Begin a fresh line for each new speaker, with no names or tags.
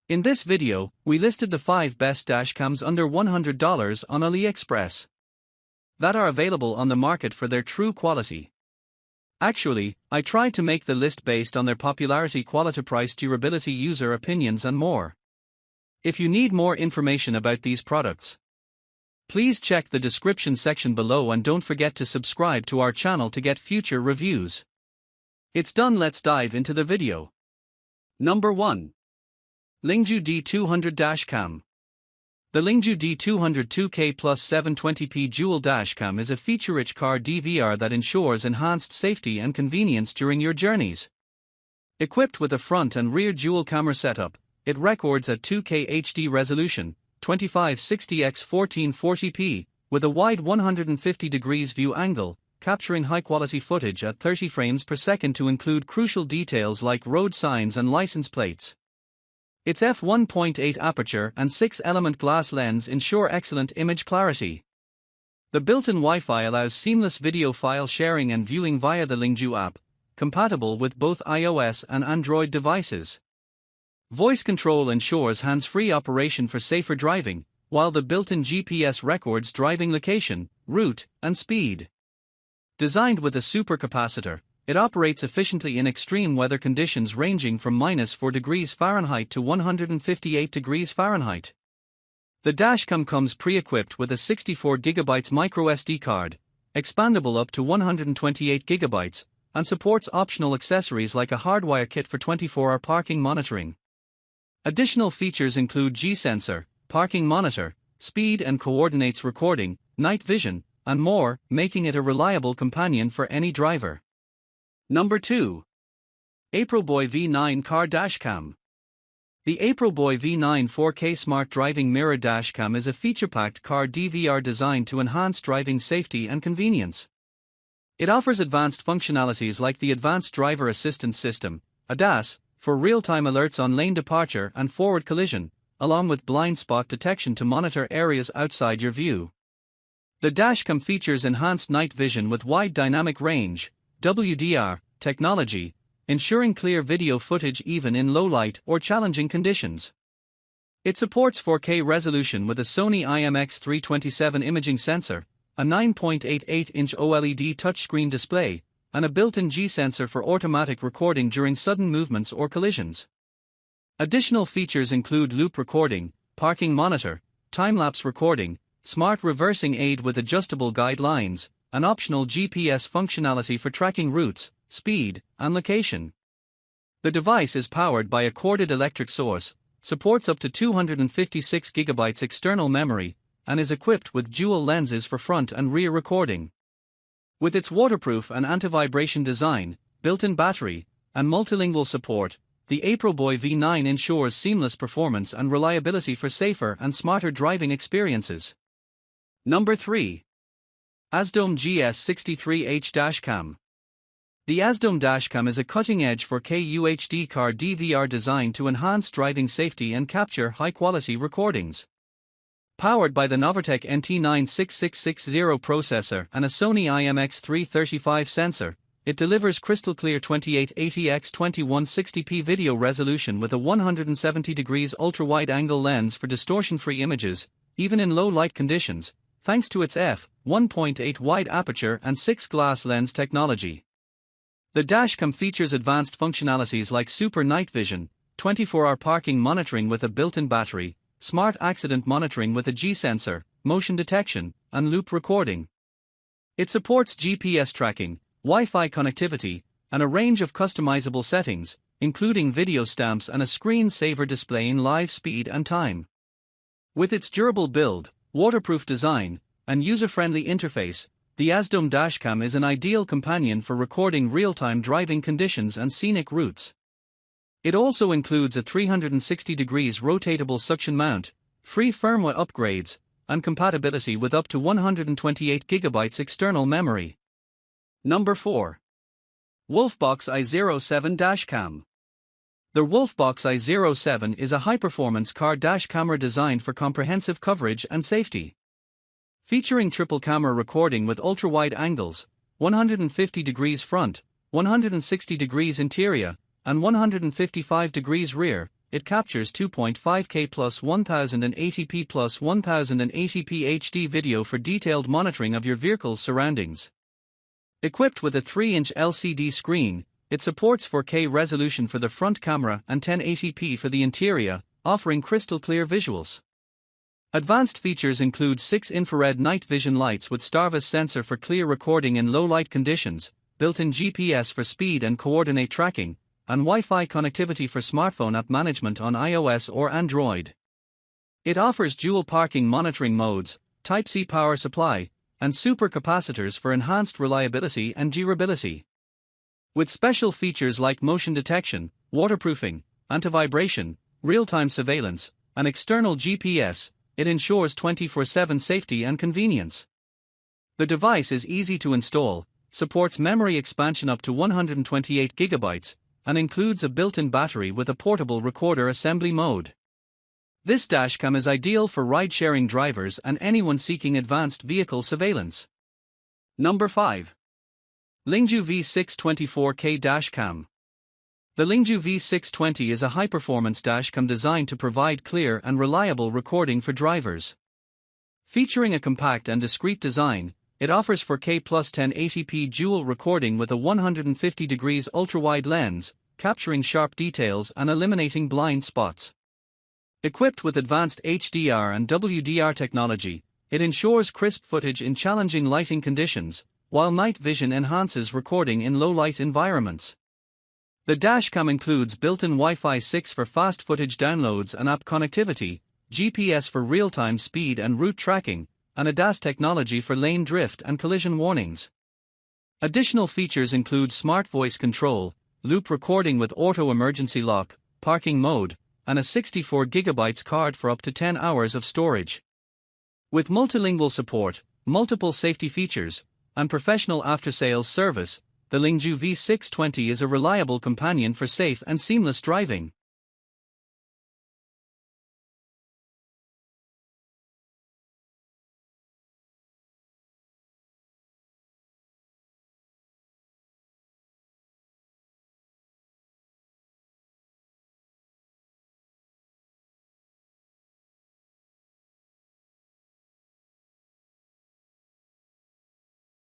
In this video, we listed the 5 best dash cams under $100 on AliExpress that are available on the market for their true quality. Actually, I tried to make the list based on their popularity, quality, price, durability, user opinions and more. If you need more information about these products, please check the description section below and don't forget to subscribe to our channel to get future reviews. It's done, let's dive into the video. Number 1. LINGDU D200 Dash Cam. The LINGDU D200 2K plus 720p dual dash cam is a feature-rich car DVR that ensures enhanced safety and convenience during your journeys. Equipped with a front and rear dual camera setup, it records at 2K HD resolution, 2560x1440p, with a wide 150 degrees view angle, capturing high-quality footage at 30 frames per second to include crucial details like road signs and license plates. Its f1.8 aperture and 6-element glass lens ensure excellent image clarity. The built-in Wi-Fi allows seamless video file sharing and viewing via the LINGDU app, compatible with both iOS and Android devices. Voice control ensures hands-free operation for safer driving, while the built-in GPS records driving location, route, and speed. Designed with a supercapacitor, it operates efficiently in extreme weather conditions ranging from -4 degrees Fahrenheit to 158 degrees Fahrenheit. The dashcam comes pre-equipped with a 64GB microSD card, expandable up to 128GB, and supports optional accessories like a hardwire kit for 24-hour parking monitoring. Additional features include G-sensor, parking monitor, speed and coordinates recording, night vision, and more, making it a reliable companion for any driver. Number 2. Aprilboy V9 Car Dash Cam. The Aprilboy V9 4K Smart Driving Mirror Dash Cam is a feature-packed car DVR designed to enhance driving safety and convenience. It offers advanced functionalities like the Advanced Driver Assistance System, ADAS, for real-time alerts on lane departure and forward collision, along with blind spot detection to monitor areas outside your view. The dashcam features enhanced night vision with wide dynamic range (WDR) technology, ensuring clear video footage even in low light or challenging conditions. It supports 4K resolution with a Sony IMX327 imaging sensor, a 9.88-inch OLED touchscreen display, and a built-in G-sensor for automatic recording during sudden movements or collisions. Additional features include loop recording, parking monitor, time-lapse recording, smart reversing aid with adjustable guidelines, and optional GPS functionality for tracking routes, speed, and location. The device is powered by a corded electric source, supports up to 256GB external memory, and is equipped with dual lenses for front and rear recording. With its waterproof and anti-vibration design, built-in battery, and multilingual support, the Aprilboy V9 ensures seamless performance and reliability for safer and smarter driving experiences. Number 3. AZDOME GS63H Dash Cam. The AZDOME Dashcam is a cutting-edge 4K UHD car DVR designed to enhance driving safety and capture high-quality recordings. Powered by the Novatec NT96660 processor and a Sony IMX335 sensor, it delivers crystal-clear 2880x2160p video resolution with a 170 degrees ultra-wide-angle lens for distortion-free images, even in low-light conditions, thanks to its f1.8 wide aperture and 6 glass lens technology. The dashcam features advanced functionalities like super night vision, 24-hour parking monitoring with a built-in battery, smart accident monitoring with a G-sensor, motion detection, and loop recording. It supports GPS tracking, Wi-Fi connectivity, and a range of customizable settings, including video stamps and a screen-saver displaying live speed and time. With its durable build, waterproof design, and user-friendly interface, the AZDOME Dashcam is an ideal companion for recording real-time driving conditions and scenic routes. It also includes a 360 degrees rotatable suction mount, free firmware upgrades, and compatibility with up to 128GB external memory. Number 4. WOLFBOX I07 Dash Cam. The WOLFBOX I07 is a high-performance car dash camera designed for comprehensive coverage and safety. Featuring triple camera recording with ultra-wide angles, 150 degrees front, 160 degrees interior, and 155 degrees rear, it captures 2.5K plus 1080p plus 1080p HD video for detailed monitoring of your vehicle's surroundings. Equipped with a 3-inch LCD screen, it supports 4K resolution for the front camera and 1080p for the interior, offering crystal-clear visuals. Advanced features include 6 infrared night vision lights with Starvis sensor for clear recording in low-light conditions, built-in GPS for speed and coordinate tracking, and Wi-Fi connectivity for smartphone app management on iOS or Android. It offers dual parking monitoring modes, Type-C power supply, and supercapacitors for enhanced reliability and durability. With special features like motion detection, waterproofing, anti-vibration, real-time surveillance, and external GPS, it ensures 24/7 safety and convenience. The device is easy to install, supports memory expansion up to 128 GB, and includes a built-in battery with a portable recorder assembly mode. This dashcam is ideal for ride-sharing drivers and anyone seeking advanced vehicle surveillance. Number 5. LINGDU V624K Dash Cam. The LINGDU V620 is a high-performance dashcam designed to provide clear and reliable recording for drivers. Featuring a compact and discreet design, it offers 4K plus 1080p dual recording with a 150 degrees ultra-wide lens, capturing sharp details and eliminating blind spots. Equipped with advanced HDR and WDR technology, it ensures crisp footage in challenging lighting conditions, while night vision enhances recording in low-light environments. The dashcam includes built-in Wi-Fi 6 for fast footage downloads and app connectivity, GPS for real-time speed and route tracking, and ADAS technology for lane drift and collision warnings. Additional features include smart voice control, loop recording with auto emergency lock, parking mode, and a 64 GB card for up to 10 hours of storage. With multilingual support, multiple safety features, and professional after-sales service, the LINGDU V620 is a reliable companion for safe and seamless driving.